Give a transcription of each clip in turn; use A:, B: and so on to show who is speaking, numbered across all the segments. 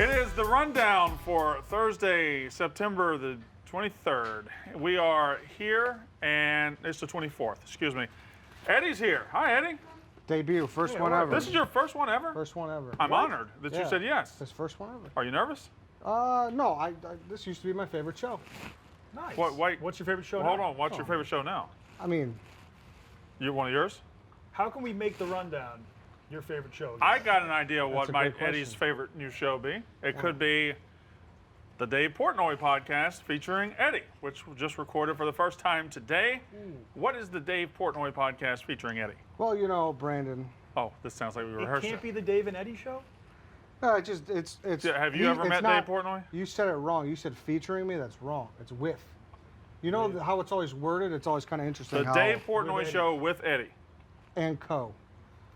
A: It is the rundown for Thursday, September the 23rd. We are here, and it's the 24th, excuse me. Eddie's here. Hi, Eddie.
B: Debut, first one ever.
A: This is your first one ever?
B: First one ever.
A: I'm honored that you said yes.
B: This first one ever.
A: Are you nervous?
B: No, this used to be my favorite show.
C: Nice.
A: Wait.
C: What's your favorite show now?
A: Hold on. What's your favorite show now?
B: I mean,
A: One of yours?
C: How can we make the rundown your favorite show?
A: I got an idea of what
B: That's a
A: might
B: great
A: Eddie's
B: question.
A: favorite new show be. It could be the Dave Portnoy podcast featuring Eddie, which we just recorded for the first time today. What is the Dave Portnoy podcast featuring Eddie?
B: well, you know, Brandon.
A: Oh, this sounds like we
C: It
A: rehearsed
C: can't be the Dave and Eddie show?
B: It's.
A: Yeah, have you ever met Dave Portnoy?
B: You said it wrong. You said featuring me. That's wrong. It's with. You know how it's always worded? It's always kind of interesting.
A: The
B: how,
A: Dave Portnoy
C: With Eddie.
A: show with Eddie.
B: and co.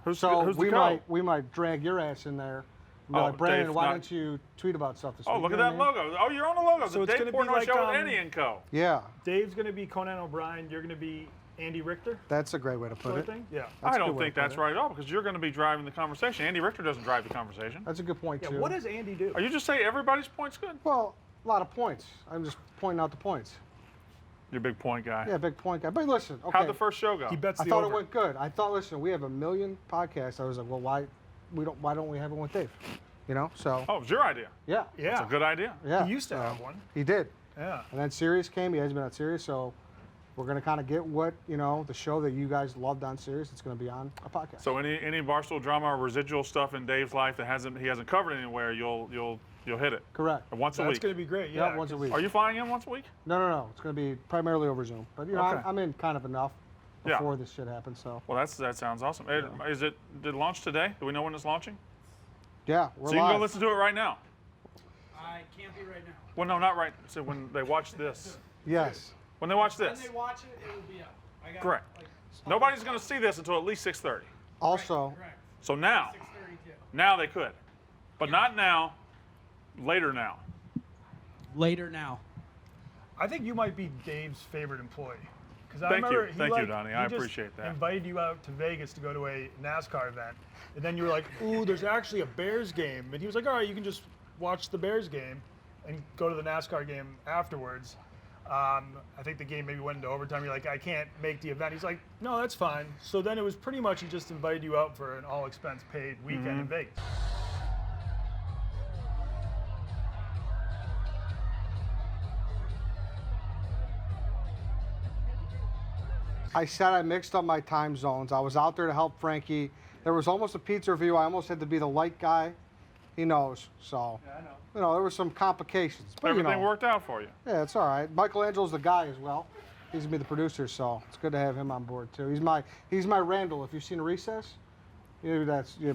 A: Who's
B: So
A: who's
B: we
A: the co?
B: might drag your ass in there. Be
A: Oh,
B: like, Brandon,
A: Dave's
B: why
A: not-
B: don't you tweet about stuff this
A: Oh,
B: week?
A: look
B: You
A: at
B: know
A: that
B: what I mean?
A: logo. Oh, you're on the logo.
C: So
A: The
C: it's
A: Dave
C: gonna be
A: Portnoy
C: like,
A: show with Eddie and co.
B: Yeah,
C: Dave's going to be Conan O'Brien. You're going to be Andy Richter?
B: that's a great way to put
C: Sort
B: it.
C: of thing? Yeah.
B: That's
A: I
B: a good
A: don't
B: way
A: think
B: to put
A: that's
B: it.
A: right at all because you're going to be driving the conversation. Andy Richter doesn't drive the conversation.
B: That's a good point
C: Yeah.
B: too.
C: What does Andy do?
A: Are you just saying everybody's point's good?
B: Well, a lot of points. I'm just pointing out the points.
A: You're a big point guy.
B: Yeah, big point guy. But listen, okay.
A: How'd the first show go?
C: He bets
B: I
C: the
B: thought
C: over.
B: it went good. I thought, listen, we have a million podcasts. I was like, well, why don't we have one with Dave? You know, so
A: Oh, it was your idea.
B: yeah,
C: Yeah.
A: It's a good idea.
B: yeah.
C: He used to
B: so
C: have one.
B: He did,
C: Yeah.
B: and then Sirius came. He hasn't been on Sirius, so we're gonna kind of get what the show that you guys loved on Sirius. It's gonna be on a podcast.
A: So any Barstool drama or residual stuff in Dave's life that he hasn't covered anywhere, you'll hit it
B: Correct.
A: once a
C: That's
A: week.
C: going to be great.
B: Yeah,
C: Yeah.
B: once a week.
A: Are you flying in once a week?
B: No. It's gonna be primarily over Zoom, but
A: Okay.
B: I'm in kind of enough
A: Yeah.
B: before this shit happens. So
A: Well, that sounds awesome. Did it launch today? Do we know when it's launching?
B: yeah, we're
A: So you can go
B: live.
A: listen to it right now.
D: I can't be right now.
A: Well, no, not right. So when they watch this.
B: Yes.
A: When they watch
D: When
A: this.
D: they watch it, it will be up. I got
A: Correct.
D: Like,
A: Nobody's going to see this until at least 6:30.
B: Also,
D: correct.
A: So now
D: 6:32.
A: they could. But not now. Later now.
D: Later now.
C: I think you might be Dave's favorite employee. Because I
A: Thank you.
C: remember he,
A: Thank you,
C: like,
A: Donnie.
C: he
A: I
C: just
A: appreciate that.
C: invited you out to Vegas to go to a NASCAR event. And then you were like, ooh, there's actually a Bears game. And he was like, all right, you can just watch the Bears game and go to the NASCAR game afterwards. I think the game maybe went into overtime. You're like, I can't make the event. He's like, no, that's fine. So then it was pretty much he just invited you out for an all expense paid weekend
A: Mm-hmm.
C: in Vegas.
B: I said I mixed up my time zones. I was out there to help Frankie. There was almost a pizza review. I almost had to be the light guy. He knows. So,
C: Yeah, I know.
B: there were some complications. But,
A: Everything worked out for you.
B: Yeah, it's all right. Michelangelo's the guy as well. He's going to be the producer, so it's good to have him on board, too. He's my Randall. If you've seen Recess, you're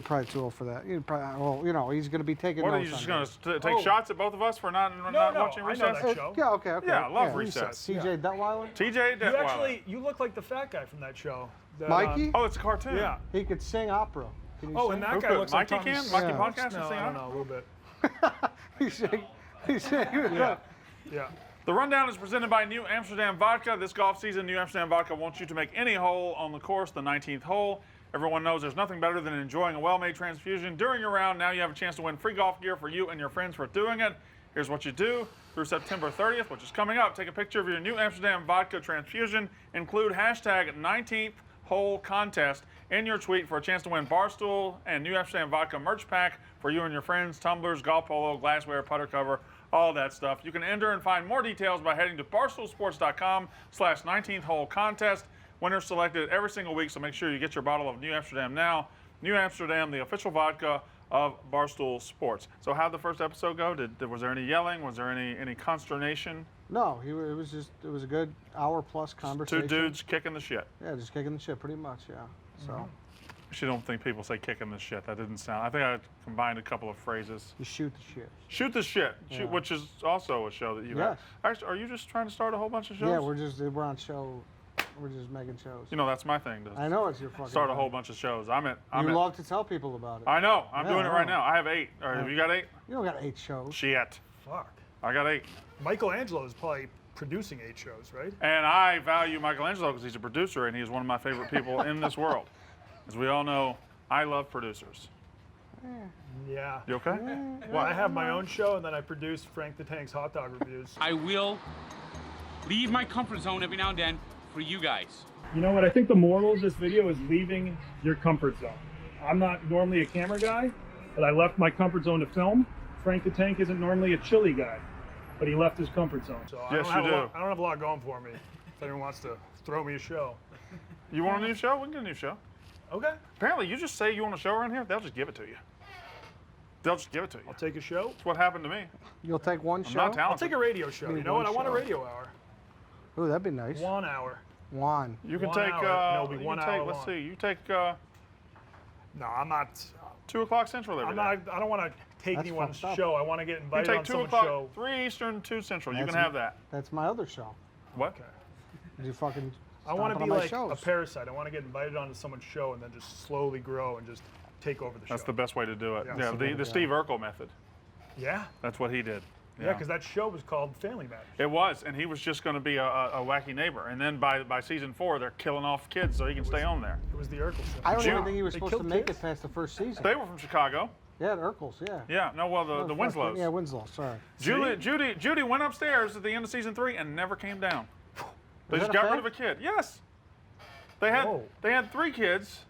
B: probably too old for that. He's going to be taking
A: What are
B: notes
A: you just
B: on
A: going
B: this.
A: to take
C: Oh.
A: shots at both of us for not
C: No,
A: watching
C: I
A: Recess?
C: know that show.
B: Yeah, okay.
A: Yeah, I love Recess.
B: CJ Detweiler?
A: TJ
C: You
A: Detweiler.
C: actually, you look like the fat guy from that show. That,
B: Mikey?
A: Oh, it's a cartoon.
C: Yeah.
B: He could sing opera. Can you
C: Oh,
B: sing?
C: and that
A: Who
C: guy
A: could?
C: looks like
A: Mikey
C: Thomas.
A: can? Mikey
B: Yeah.
A: podcast
C: No,
A: and sing
C: I
A: on
C: don't
A: it?
C: know, a little bit.
B: He sang.
C: Yeah. Yeah.
A: The rundown is presented by New Amsterdam Vodka. This golf season, New Amsterdam Vodka wants you to make any hole on the course, the 19th hole. Everyone knows there's nothing better than enjoying a well-made transfusion during your round. Now you have a chance to win free golf gear for you and your friends for doing it. Here's what you do. Through September 30th, which is coming up, take a picture of your New Amsterdam Vodka transfusion. Include hashtag 19th hole contest in your tweet for a chance to win Barstool and New Amsterdam Vodka merch pack for you and your friends, tumblers, golf polo, glassware, putter cover, all that stuff. You can enter and find more details by heading to barstoolsports.com/19th hole contest. Winners selected every single week, so make sure you get your bottle of New Amsterdam now. New Amsterdam, the official vodka of Barstool Sports. So how'd the first episode go? Was there any yelling? Was there any consternation?
B: No, it was a good hour-plus conversation.
A: Two dudes kicking the shit.
B: Yeah, just kicking the shit, pretty much, yeah. So,
A: Actually, don't think people say kicking the shit. That didn't sound. I think I combined a couple of phrases.
B: you shoot the shit.
A: Shoot the shit,
B: Yeah.
A: which is also a show that you have.
B: Yes.
A: Actually, are you just trying to start a whole bunch of shows?
B: Yeah, we're on show. We're just making shows.
A: You know, that's my thing. To
B: I know it's your fucking
A: start a
B: thing.
A: whole bunch of shows. I'm
B: You love to tell people about it.
A: I know. I'm
B: Yeah,
A: doing it
B: I
A: right
B: know.
A: now. I have 8. Or have you got 8?
B: You don't got 8 shows.
A: Shit.
C: Fuck.
A: I got 8.
C: Michelangelo is probably producing 8 shows, right?
A: And I value Michelangelo because he's a producer and he's one of my favorite people in this world. As we all know, I love producers.
C: Yeah.
A: You okay?
C: Well, I have my own show, and then I produce Frank the Tank's hot dog reviews.
E: I will leave my comfort zone every now and then for you guys.
C: You know what? I think the moral of this video is leaving your comfort zone. I'm not normally a camera guy, but I left my comfort zone to film. Frank the Tank isn't normally a chili guy, but he left his comfort zone. So
A: Yes, you do.
C: I don't have a lot going for me. If anyone wants to throw me a show.
A: You want a new show? We can get a new show.
C: Okay.
A: Apparently, you just say you want a show around here, they'll just give it to you. They'll just give it to you.
C: I'll take a show.
A: That's what happened to me.
B: You'll take one
A: I'm
B: show?
A: not talented.
C: I'll take a radio show. You know what? I want a radio hour.
B: Ooh, that'd be nice.
C: 1 hour.
B: One.
A: You can
C: 1
A: take.
C: hour. No, it'll be
A: you
C: 1
A: can
C: hour
A: take. Let's
C: long.
A: see. You take
C: No, I'm not.
A: 2 o'clock Central every
C: I'm
A: day.
C: not. I don't want to take
B: That's
C: anyone's
B: fucked up.
C: show. I want to get
A: You
C: invited
A: take
C: on
A: 2
C: someone's
A: o'clock,
C: show.
A: 3 Eastern, 2 Central. You
B: That's
A: can have that.
B: That's my other show.
A: What?
C: Okay.
B: You fucking.
C: I want to
B: stomping
C: be
B: on my
C: like
B: shows.
C: a parasite. I want to get invited onto someone's show and then just slowly grow and just take over the show.
A: That's the best way to do it.
C: Yeah.
A: Yeah, the Steve Urkel method.
C: Yeah.
A: That's what he did.
C: Yeah, because that show was called Family Matters.
A: It was, and he was just going to be a wacky neighbor. And then by season 4, they're killing off kids so he can stay on there.
C: It was the Urkel show.
B: I don't
A: June.
B: even think he was
C: They
B: supposed to
C: killed
B: make
C: kids?
B: it past the first season.
A: They were from Chicago.
B: Yeah, the Urkels, yeah.
A: Yeah, no, well, the Winslows.
B: Yeah, Winslow, sorry.
A: Judy went upstairs at the end of season 3 and never came down. They
B: Is
A: just
B: that a
A: got rid of a
B: fact?
A: kid. Yes. They
C: Whoa.
A: had 3 kids,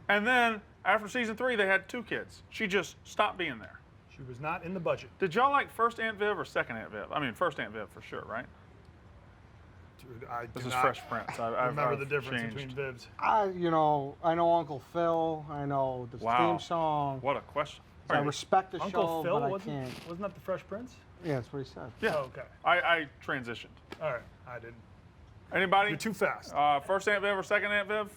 A: and then after season 3 they had 2 kids. She just stopped being there.
C: She was not in the budget.
A: Did y'all like first Aunt Viv or second Aunt Viv? I mean, first Aunt Viv for sure, right?
C: Dude, I
A: This
C: do
A: is
C: not
A: Fresh Prince. I've
C: remember the difference
A: changed.
C: between Vivs.
B: I know Uncle Phil. I know the
A: Wow.
B: theme song.
A: What a question.
B: I respect the
C: Uncle
B: show,
C: Phil,
B: but I
C: wasn't
B: can't.
C: that the Fresh Prince?
B: Yeah, that's what he said.
A: Yeah.
C: Oh, okay.
A: I transitioned.
C: All right. I didn't.
A: Anybody?
C: You're too fast.
A: First Aunt Viv or second Aunt Viv?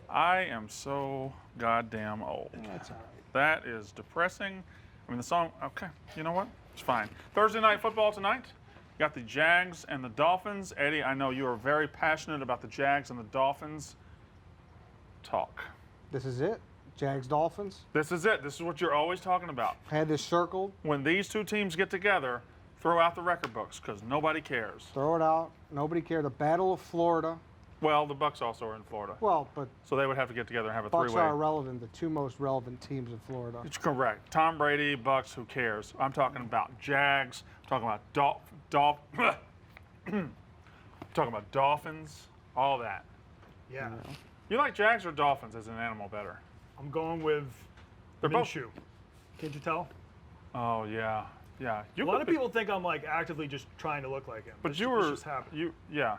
A: I am so goddamn old.
B: That's all right.
A: That is depressing. I mean, the song, okay, you know what? It's fine. Thursday night football tonight. You got the Jags and the Dolphins. Eddie, I know you are very passionate about the Jags and the Dolphins. Talk.
B: This is it. Jags Dolphins.
A: This is it. This is what you're always talking about.
B: Had this circled.
A: When these two teams get together, throw out the record books because nobody cares.
B: Throw it out. Nobody cared. The Battle of Florida.
A: Well, the Bucks also are in Florida.
B: Well, but
A: So they would have to get together and have a
B: Bucks
A: three-way.
B: are irrelevant. The two most relevant teams in Florida.
A: It's correct. Tom Brady, Bucks, who cares? I'm talking about Jags. I'm talking about talking about Dolphins, all that.
C: Yeah.
A: You like Jags or Dolphins as an animal better?
C: I'm going with
A: They're both-
C: Minshew. Can't you tell?
A: Oh yeah, yeah.
C: A lot of people think I'm like actively just trying to look like him.
A: But
C: It's
A: you
C: just-
A: were
C: it's just happened.
A: yeah.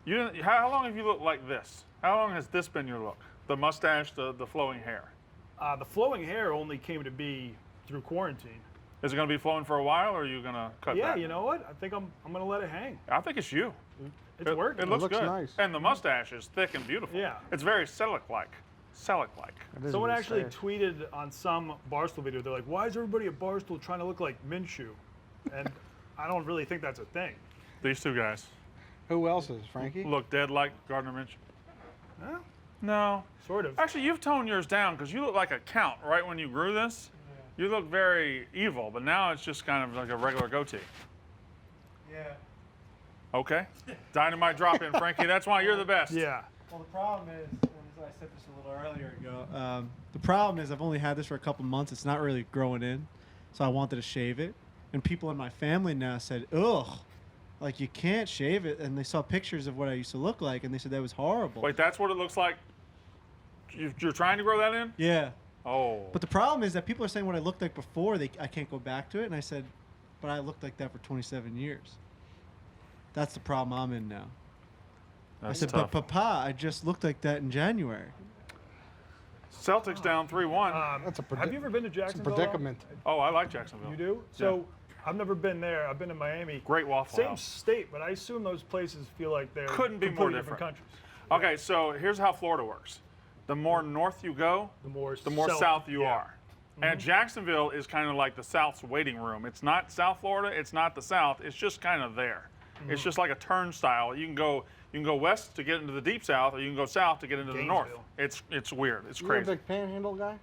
A: You didn't. How long have you looked like this? How long has this been your look? The mustache, the flowing hair.
C: The flowing hair only came to be through quarantine.
A: Is it going to be flowing for a while, or are you going to cut
C: Yeah,
A: back?
C: you know what? I think I'm gonna let it hang.
A: I think it's you.
C: It's working.
A: It looks
B: looks
A: good.
B: nice.
A: And the mustache is thick and beautiful.
C: Yeah.
A: It's very Selleck-like. Selleck-like.
B: It is
C: Someone
B: a
C: actually
B: mustache.
C: tweeted on some Barstool video, they're like, why is everybody at Barstool trying to look like Minshew? And I don't really think that's a thing.
A: These two guys
B: Who else is Frankie?
A: look dead like Gardner Minshew.
C: Huh?
A: No.
C: Sort of.
A: Actually, you've toned yours down because you look like a count right when you grew this. You look very evil, but now it's just kind of like a regular goatee.
F: Yeah.
A: Okay. Dynamite drop in, Frankie. That's why you're the best.
C: Yeah.
F: Well, the problem is, and I said this a little earlier ago, the problem is I've only had this for a couple months. It's not really growing in, so I wanted to shave it. And people in my family now said, ugh, like you can't shave it. And they saw pictures of what I used to look like, and they said that was horrible.
A: Wait, that's what it looks like? You're trying to grow that in?
F: Yeah.
A: Oh.
F: But the problem is that people are saying what I looked like before, I can't go back to it. And I said, but I looked like that for 27 years. That's the problem I'm in now.
A: That's
F: I said,
A: tough.
F: but Papa, I just looked like that in January.
A: Celtics down 3-1.
B: That's a
C: Have you ever been to
B: It's a
C: Jacksonville?
B: predicament.
A: Oh, I like Jacksonville.
C: You do? So I've never been there. I've been to Miami.
A: Great Waffle
C: Same
A: House.
C: state, but I assume those places feel like they're
A: Couldn't be
C: completely
A: more
C: different countries.
A: Okay, so here's how Florida works. The more north you go,
C: The more
A: the more south you
C: yeah.
A: are. And Jacksonville is kind of like the South's waiting room. It's not South Florida, it's not the South, it's just kind of there. It's just like a turnstile. You can go west to get into the deep South, or you can go south to get into the north.
C: Gainesville.
A: It's weird. It's
B: You're a
A: crazy.
B: big panhandle guy?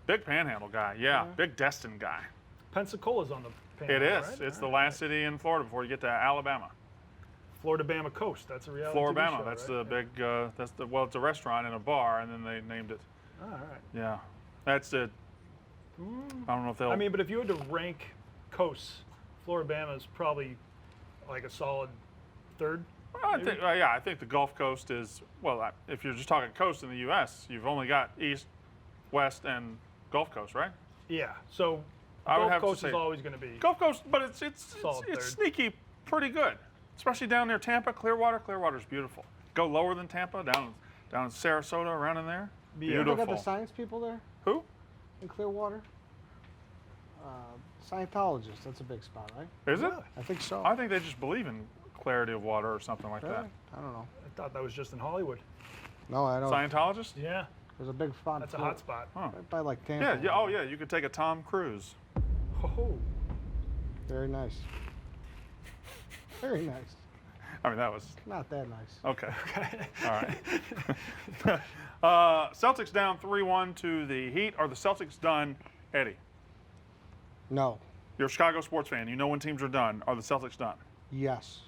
A: Big Panhandle guy, yeah. Big Destin guy.
C: Pensacola's on the
A: It
C: Panhandle,
A: is.
C: right?
A: It's the
C: All right.
A: last city in Florida before you get to Alabama.
C: Florida-Bama Coast. That's a reality
A: Floribama.
C: TV show,
A: That's
C: right?
A: the big. Well, it's a restaurant and a bar, and then they named it.
C: Oh, all right.
A: Yeah. That's it. I don't know if they'll.
C: I mean, but if you had to rank coasts, Floribama is probably like a solid third.
A: I think, I think the Gulf Coast is, well, if you're just talking coast in the U.S., you've only got East, West, and Gulf Coast, right?
C: Yeah. So
A: I would
C: Gulf
A: have to
C: Coast
A: say
C: is always going to be.
A: Gulf Coast, but it's
C: Solid third.
A: sneaky pretty good, especially down near Tampa, Clearwater. Clearwater's beautiful. Go lower than Tampa, down in Sarasota, around in there.
C: Yeah.
B: They
A: Beautiful.
B: got the science people there
A: Who?
B: in Clearwater. Scientologists. That's a big spot, right?
A: Is it?
B: I think so.
A: I think they just believe in clarity of water or something like
B: Really?
A: that.
B: I don't know.
C: I thought that was just in Hollywood.
B: No, I don't.
A: Scientologist?
C: Yeah.
B: There's a big spot.
C: That's a hot spot.
A: Huh.
B: Right by like Tampa.
A: Yeah, yeah. Oh, yeah. You could take a Tom Cruise.
C: Oh.
B: Very nice. Very nice.
A: I mean, that was
B: Not that nice.
A: okay. All right. Celtics down 3-1 to the Heat. Are the Celtics done, Eddie?
B: No.
A: You're a Chicago sports fan. You know when teams are done. Are the Celtics done?
B: Yes.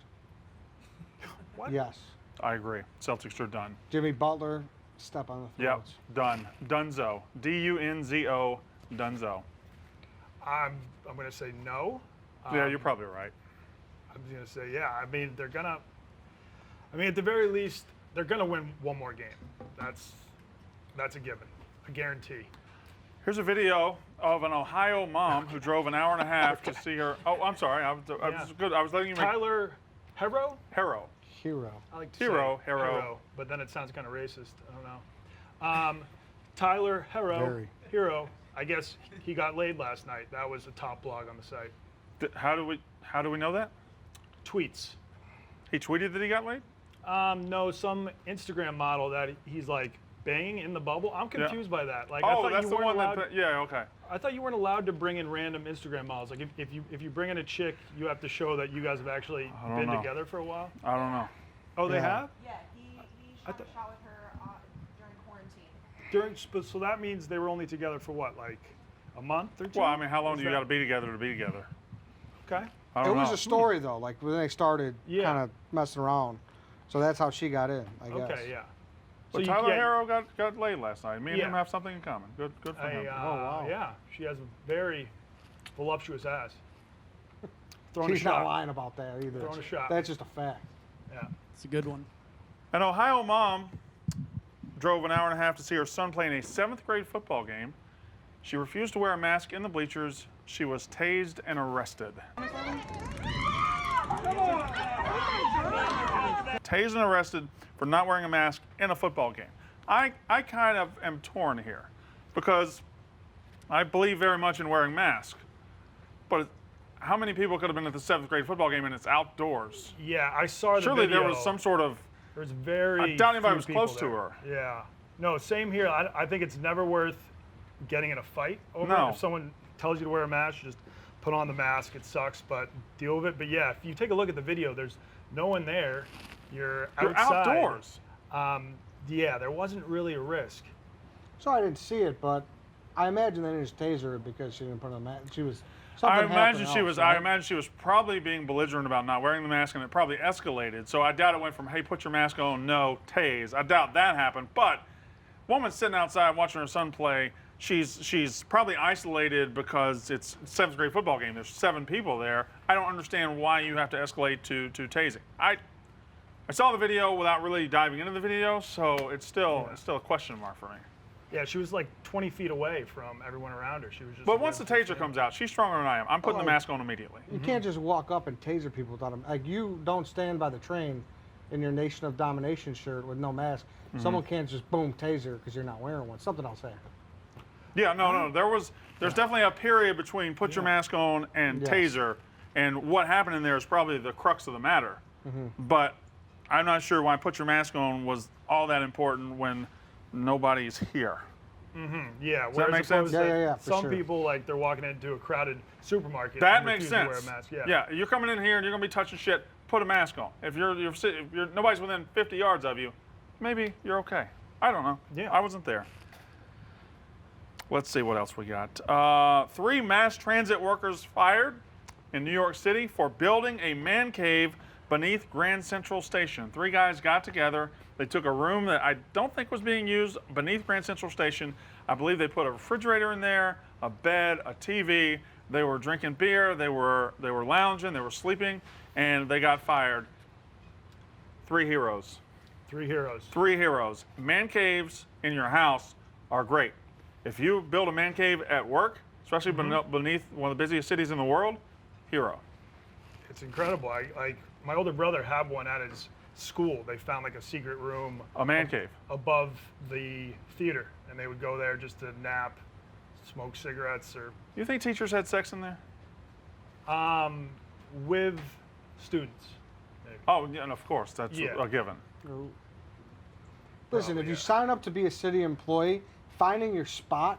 C: What?
B: Yes.
A: I agree. Celtics are done.
B: Jimmy Butler, step on the
A: Yep.
B: throats.
A: Done. Dunzo. Dunzo. Dunzo.
C: I'm going to say no.
A: Yeah, you're probably right.
C: I'm going to say yeah. I mean, they're going to. I mean, at the very least, they're going to win one more game. That's a given, a guarantee.
A: Here's a video of an Ohio mom who drove an hour and a half to see her. Oh, I'm sorry. I was good. I was letting you make
C: Tyler Hero.
A: Hero.
B: Hero.
C: I like to
A: Hero,
C: say
A: Hero.
C: but then it sounds kind of racist. I don't know. Tyler Hero.
B: Very.
C: Hero. I guess he got laid last night. That was a top blog on the site.
A: How do we know that?
C: Tweets.
A: He tweeted that he got laid?
C: No, some Instagram model that he's like banging in the bubble. I'm confused by that. Like, I
A: Oh,
C: thought
A: that's
C: you
A: the
C: weren't
A: one
C: allowed.
A: that. Yeah. Okay.
C: I thought you weren't allowed to bring in random Instagram models. Like, if you bring in a chick, you have to show that you guys have actually
A: I don't
C: been
A: know.
C: together for a while.
A: I don't know.
C: Oh, they
B: Yeah.
C: have.
G: Yeah, he shot a shot with her during quarantine.
C: So that means they were only together for what, like a month or two?
A: Well, I mean, how long
C: Is
A: do you
C: that-
A: got to be together to be together?
C: Okay.
A: I
B: It
A: don't
B: was
A: know.
B: a story though, like when they started
C: Yeah.
B: kind of messing around. So that's how she got in, I guess.
C: Okay. Yeah.
A: But
C: you-
A: Tyler
C: yeah,
A: Harrow got laid last night. Me and him
C: Yeah.
A: have something in common. Good for him.
B: wow.
C: Yeah, she has a very voluptuous ass. Throwing
B: She's
C: a shot.
B: not lying about that either.
C: Throwing a shot.
B: That's just a fact.
C: Yeah.
D: It's a good one.
A: An Ohio mom drove an hour and a half to see her son play in a 7th grade football game. She refused to wear a mask in the bleachers. She was tased and arrested. Tased and arrested for not wearing a mask in a football game. I kind of am torn here because I believe very much in wearing masks. But how many people could have been at the 7th grade football game and it's outdoors?
C: Yeah, I saw the
A: Surely
C: video.
A: there was some sort of.
C: There was very.
A: I doubt anybody
C: few
A: was
C: people
A: close to
C: there.
A: her.
C: Yeah. No, same here. I think it's never worth getting in a fight over
A: No.
C: it. If someone tells you to wear a mask, just put on the mask. It sucks, but deal with it. But yeah, if you take a look at the video, there's no one there. You're
A: You're
C: outside.
A: outdoors.
C: Yeah, there wasn't really a risk.
B: So I didn't see it, but I imagine they didn't just tase her because she didn't put on a mask. She was.
A: I
B: something
A: imagine
B: happened
A: she
B: else,
A: was.
B: right?
A: I imagine she was probably being belligerent about not wearing the mask, and it probably escalated. So I doubt it went from "Hey, put your mask on," no, tase. I doubt that happened. But woman sitting outside watching her son play, she's probably isolated because it's a 7th grade football game. There's 7 people there. I don't understand why you have to escalate to tasing. I saw the video without really diving into the video, so it's still a question mark for me.
C: Yeah, she was like 20 feet away from everyone around her. She was just.
A: But once the taser comes out, she's stronger than I am. I'm putting the
B: Oh.
A: mask on immediately.
B: You can't just walk up and taser people without them. Like you don't stand by the train in your Nation of Domination shirt with no mask.
A: Mm-hmm.
B: Someone can't just boom taser because you're not wearing one. Something else happened.
A: Yeah, no. There's definitely a period between put your mask on and
B: Yes.
A: taser, and what happened in there is probably the crux of the matter. But I'm not sure why put your mask on was all that important when nobody's here.
C: Yeah,
A: that
C: whereas
A: make sense?
C: opposed
B: Yeah,
C: to
B: yeah, for
C: some
B: sure.
C: people, like, they're walking into a crowded supermarket.
A: That
C: and
A: makes
C: refuse to
A: sense.
C: wear a mask.
A: Yeah, you're coming in here and you're gonna be touching shit. Put a mask on. If you're nobody's within 50 yards of you, maybe you're okay. I don't know.
C: Yeah.
A: I wasn't there. Let's see what else we got. 3 mass transit workers fired in New York City for building a man cave beneath Grand Central Station. 3 guys got together. They took a room that I don't think was being used beneath Grand Central Station. I believe they put a refrigerator in there, a bed, a TV. They were drinking beer. They were lounging. They were sleeping, and they got fired. 3 heroes.
C: 3 heroes.
A: 3 heroes. Man caves in your house are great. If you build a man cave at work, especially beneath one of the busiest cities in the world, hero.
C: It's incredible. My older brother had one at his school. They found like a secret room.
A: A man cave.
C: Above the theater, and they would go there just to nap, smoke cigarettes, or
A: You think teachers had sex in there?
C: with students. Maybe.
A: Oh, yeah, and of course, that's
C: Yeah.
A: a given.
B: Listen,
C: Probably,
B: if you
C: yeah.
B: sign up to be a city employee, finding your spot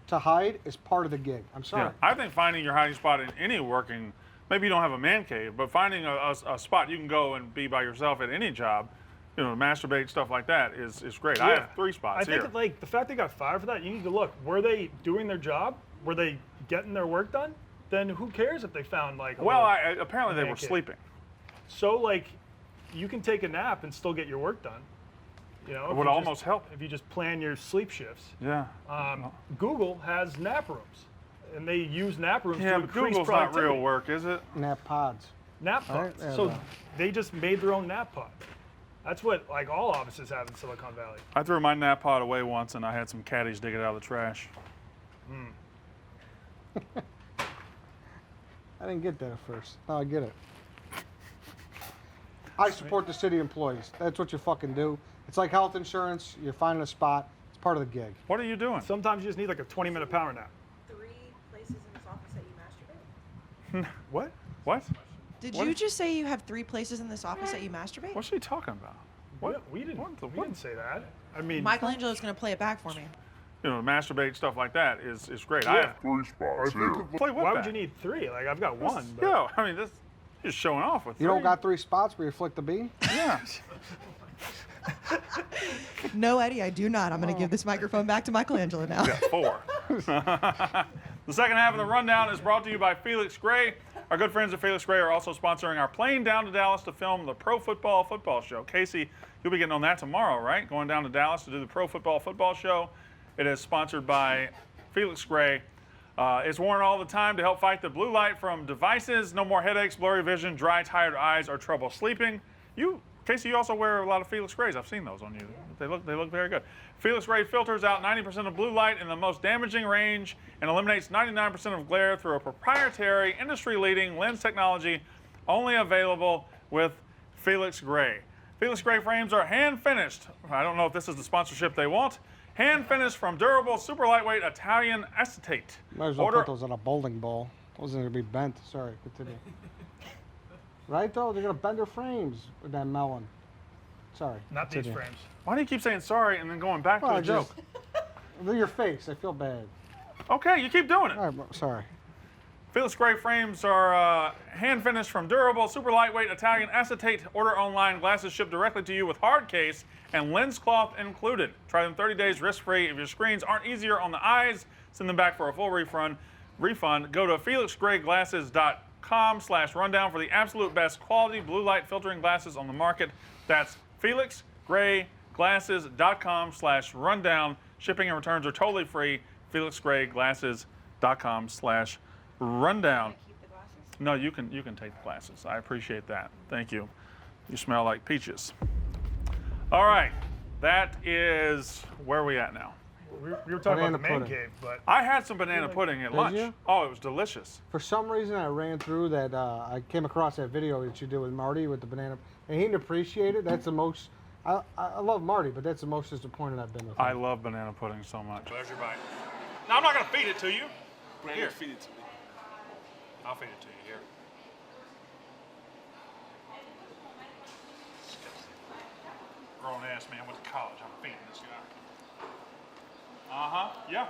B: to hide is part of the gig. I'm sorry.
A: Yeah, I think finding your hiding spot in any working, maybe you don't have a man cave, but finding a spot you can go and be by yourself at any job, masturbate, stuff like that is great. I
C: Yeah.
A: have 3 spots
C: I
A: here.
C: think like the fact they got fired for that, you need to look. Were they doing their job? Were they getting their work done? Then who cares if they found like? a
A: Well,
C: little
A: apparently they
C: man
A: were
C: cave?
A: sleeping.
C: So like, you can take a nap and still get your work done. You know,
A: It
C: if
A: would
C: you
A: almost
C: just,
A: help.
C: if you just plan your sleep shifts.
A: Yeah.
C: Google has nap rooms, and they use nap rooms
A: Yeah,
C: to
A: but
C: increase
A: Google's not
C: productivity.
A: real work, is it?
B: Nap pods.
C: Nap
B: All right,
C: pods.
B: yeah,
C: So
B: well.
C: they just made their own nap pod. That's what like all offices have in Silicon Valley.
A: I threw my nap pod away once, and I had some caddies dig it out of the trash.
B: I didn't get that at first. Now I get it. I support the city employees. That's what you fucking do. It's like health insurance. You're finding a spot. It's part of the gig.
A: What are you doing?
C: Sometimes you just need like a 20-minute power nap.
G: 3 places in this office that you masturbate?
C: What?
A: What?
G: Did
A: What
G: you
A: is-
G: just say you have 3 places in this office that you masturbate?
A: What's she talking about? What?
C: We didn't.
A: what the-
C: we
A: what?
C: didn't say that. I mean,
G: Michelangelo's going to play it back for me.
A: Masturbate, stuff like that is great. I
C: Yeah.
A: have 3 spots here. Play with
C: why
A: that.
C: would you need 3? Like I've got 1. But
A: Yeah, I mean, this you're just showing off with
B: You
A: 3.
B: don't got 3 spots where you flick the bean?
A: Yeah.
G: No, Eddie, I do not. I'm going to give this microphone back to Michelangelo now.
A: Yeah, 4. The second half of the rundown is brought to you by Felix Gray. Our good friends at Felix Gray are also sponsoring our plane down to Dallas to film the Pro Football Show. Casey, you'll be getting on that tomorrow, right? Going down to Dallas to do the Pro Football Show. It is sponsored by Felix Gray. It's worn all the time to help fight the blue light from devices. No more headaches, blurry vision, dry, tired eyes, or trouble sleeping. Casey, you also wear a lot of Felix Grays. I've seen those on you. They look very good. Felix Gray filters out 90% of blue light in the most damaging range and eliminates 99% of glare through a proprietary, industry-leading lens technology only available with Felix Gray. Felix Gray frames are hand-finished. I don't know if this is the sponsorship they want. Hand-finished from durable, super lightweight Italian acetate.
B: Might as well
A: Order-
B: put those in a bowling ball. Those are going to be bent. Sorry, continue. Right, though? They're going to bend their frames with that melon. Sorry.
C: not these
B: continue.
C: frames.
A: Why do you keep saying sorry and then going back
B: Well,
A: to
B: I
A: a joke?
B: They're your face. I feel bad.
A: Okay, you keep doing it.
B: All right, sorry.
A: Felix Gray frames are hand finished from durable, super lightweight Italian acetate. Order online. Glasses shipped directly to you with hard case and lens cloth included. Try them 30 days risk free. If your screens aren't easier on the eyes, send them back for a full refund. Go to felixgrayglasses.com/rundown for the absolute best quality blue light filtering glasses on the market. That's felixgrayglasses.com/rundown. Shipping and returns are totally free. felixgrayglasses.com/rundown.
G: Keep the glasses?
A: No, you can take the glasses. I appreciate that. Thank you. You smell like peaches. All right, that is where are we at now?
C: We were talking
B: Banana
C: about the man
B: pudding.
C: cave, but
A: I had some banana pudding at
B: Did
A: lunch.
B: you?
A: Oh, it was delicious.
B: For some reason, I ran through that. I came across that video that you did with Marty with the banana, and he didn't appreciate it. That's the most. I love Marty, but that's the most disappointed I've been with him.
A: I love banana pudding so much. There's your bite. Now, I'm not going to feed it to you. Here.
E: feed it to me.
A: I'll feed it to you here. Grown ass man went to college. I'm feeding this guy. Yeah.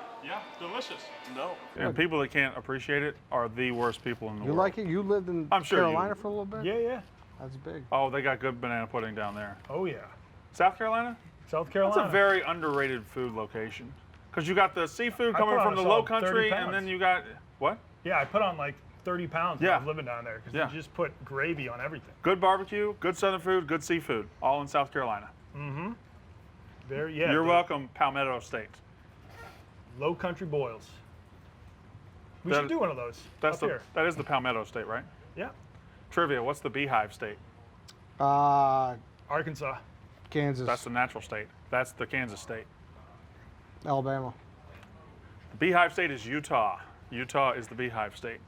A: Delicious.
E: No.
A: And people that can't appreciate it are the worst people in the
B: You
A: world.
B: like it? You lived in
A: I'm sure you-
B: Carolina for a little bit.
C: yeah.
B: That's big.
A: Oh, they got good banana pudding down there.
C: Oh yeah.
A: South Carolina?
C: South
A: That's
C: Carolina.
A: a very underrated food location. Because you got the seafood
C: I
A: coming
C: put on
A: from
C: a
A: the
C: solid
A: low
C: 30
A: country, and then
C: pounds.
A: you got what?
C: Yeah, I put on like 30 pounds when
A: Yeah.
C: I was living down there because
A: Yeah.
C: you just put gravy on everything.
A: Good barbecue, good Southern food, good seafood, all in South Carolina.
C: Very, yeah.
A: You're
C: the
A: welcome, Palmetto State.
C: Low country boils. We
A: That-
C: should do one of those up here.
A: That is the Palmetto State, right?
C: Yeah.
A: Trivia, what's the Beehive State?
C: Arkansas.
B: Kansas,
A: That's the natural state. That's the Kansas State.
B: Alabama.
A: The Beehive State is Utah. Utah is the Beehive State.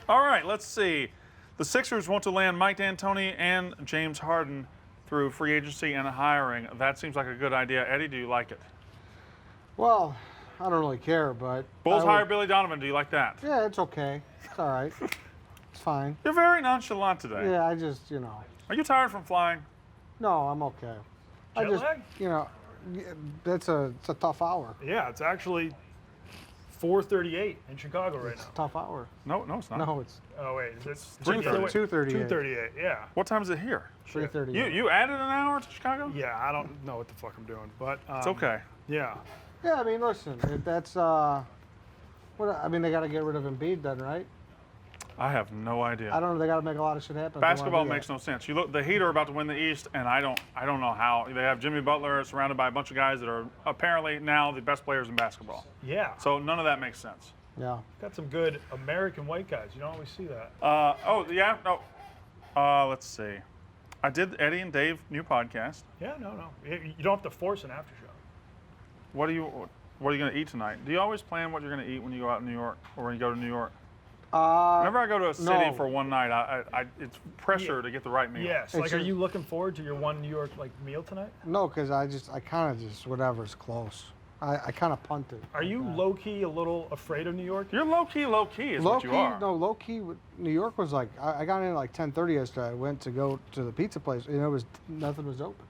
A: All right, let's see. The Sixers want to land Mike D'Antoni and James Harden through free agency and hiring. That seems like a good idea. Eddie, do you like it?
B: Well, I don't really care, but
A: Bulls
B: I would-
A: hire Billy Donovan. Do you like that?
B: Yeah, it's okay. It's all right. It's fine.
A: You're very nonchalant today.
B: Yeah, I just,
A: Are you tired from flying?
B: no, I'm okay. I
C: Jet
B: just,
C: lag?
B: it's a tough hour.
C: Yeah, it's actually 4:38 in Chicago right
B: It's
C: now.
B: a tough hour.
A: No, it's not.
B: No, it's
C: Oh wait, is it
A: 3:30.
B: 2:38.
C: 2:38. Yeah.
A: What time is it here?
B: 3:30.
A: You added an hour to Chicago?
C: Yeah, I don't know what the fuck I'm doing, but
A: It's okay.
C: Yeah.
B: Yeah, I mean, listen, that's they got to get rid of Embiid then, right?
A: I have no idea.
B: I don't know. They got to make a lot of shit happen. if they wanna
A: Basketball
B: do that.
A: makes no sense. You look, the Heat are about to win the East, and I don't know how. They have Jimmy Butler surrounded by a bunch of guys that are apparently now the best players in basketball.
C: Yeah.
A: So none of that makes sense.
B: Yeah.
C: Got some good American white guys. You don't always see that.
A: Oh yeah, no. Let's see. I did Eddie and Dave new podcast.
C: Yeah, no. You don't have to force an after show.
A: What are you going to eat tonight? Do you always plan what you're going to eat when you go out in New York or when you go to New York? Whenever I go to a city
B: no.
A: for one night, it's pressure to get the right meal.
C: Yes.
B: It's
C: Like, are
B: just-
C: you looking forward to your one New York meal tonight?
B: No, because I kind of just whatever's close. I kind of punt it.
C: Are you low key a little afraid of New York?
A: You're low key is
B: Low
A: what
B: key?
A: you are.
B: No, low key. New York was like I got in at like 10:30 yesterday. I went to go to the pizza place, and nothing was open.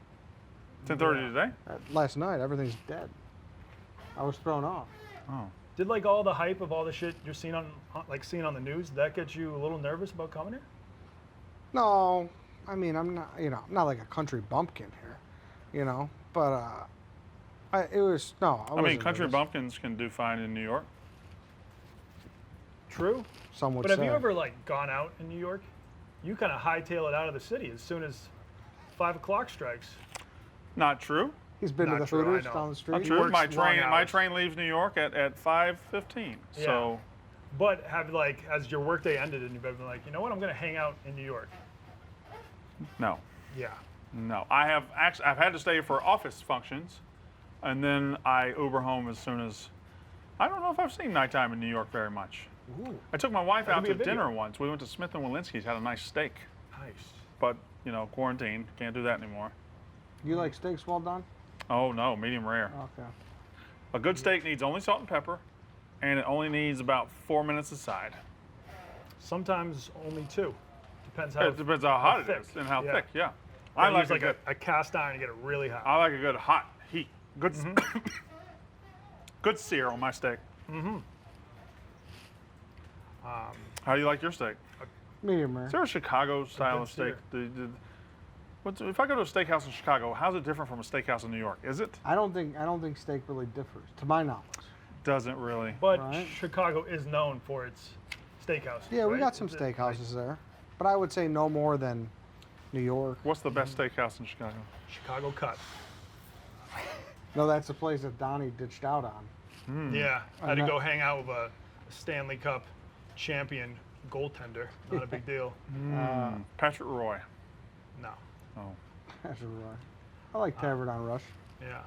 A: 10:30 today.
B: Last night, everything's dead. I was thrown off.
A: Oh.
C: Did like all the hype of all the shit you're seeing on the news, did that get you a little nervous about coming here?
B: No, I mean I'm not. I'm not like a country bumpkin here, But it was no.
A: I mean,
B: wasn't
A: country
B: nervous.
A: bumpkins can do fine in New York.
C: True.
B: Some would
C: But have
B: say.
C: you ever gone out in New York? You kind of hightail it out of the city as soon as 5 o'clock strikes.
A: Not true.
B: He's been to
C: Not
B: the
C: true, I
B: Hooters
C: know.
B: down the street.
A: Not
C: He
A: true.
C: works
A: My
C: long hours.
A: train leaves New York at 5:15.
C: Yeah.
A: So
C: But have as your workday ended and you've been like, you know what, I'm gonna hang out in New York.
A: no.
C: Yeah.
A: No, I've had to stay for office functions, and then I Uber home as soon as. I don't know if I've seen nighttime in New York very much.
C: Ooh,
A: I took my wife
C: That'd
A: out
C: be
A: to
C: a video.
A: dinner once. We went to Smith and Walensky's, had a nice steak,
C: nice.
A: but quarantine, can't do that anymore.
B: You like steaks well done?
A: Oh no, medium rare.
B: Okay.
A: A good steak needs only salt and pepper, and it only needs about 4 minutes aside.
C: Sometimes only 2. Depends how.
A: It depends how hot it
C: thick.
A: is and how
C: Yeah.
A: thick. Yeah,
C: I
A: I like
C: use
A: a good.
C: a cast iron to get it really hot.
A: I like a good hot heat. Good,
C: Mm-hmm.
A: good sear on my steak. How do you like your steak?
B: Medium rare.
A: Is there a Chicago style
C: good
A: of steak?
C: sear.
A: If I go to a steakhouse in Chicago, how's it different from a steakhouse in New York? Is it?
B: I don't think steak really differs, to my knowledge.
A: Doesn't really.
C: But
B: Right.
C: Chicago is known for its steakhouses.
B: Yeah, we
C: right?
B: got some
C: Is it,
B: steakhouses there, but I would say no more than New York.
A: What's the best steakhouse in Chicago?
C: Chicago cut.
B: No, that's the place that Donnie ditched out on.
C: Yeah, I had
B: I'm
C: to
B: not-
C: go hang out with a Stanley Cup champion goaltender. Not a big deal.
A: Patrick Roy.
C: No.
A: Oh.
B: That's right. I like Tavern on Rush.
C: Yeah.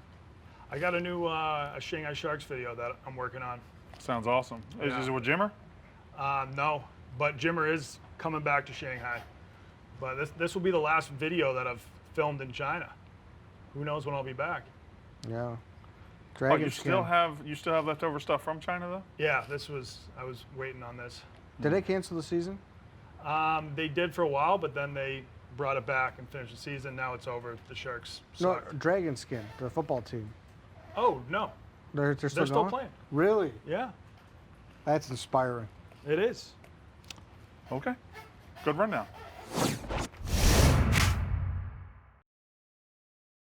C: I got a new a Shanghai Sharks video that I'm working on.
A: Sounds awesome.
C: Yeah.
A: Is it with Jimmer?
C: No, but Jimmer is coming back to Shanghai. But this will be the last video that I've filmed in China. Who knows when I'll be back?
B: Yeah.
A: Oh,
B: Dragon
A: you
B: skin.
A: still have leftover stuff from China though?
C: Yeah, I was waiting on this.
B: Did they cancel the season?
C: They did for a while, but then they brought it back and finished the season. Now it's over. The Sharks
B: No,
C: suck.
B: Dragon skin, the football team.
C: Oh, no.
B: They're still
C: They're still
B: going?
C: playing.
B: Really?
C: Yeah,
B: That's inspiring.
C: it is.
A: Okay. Good rundown.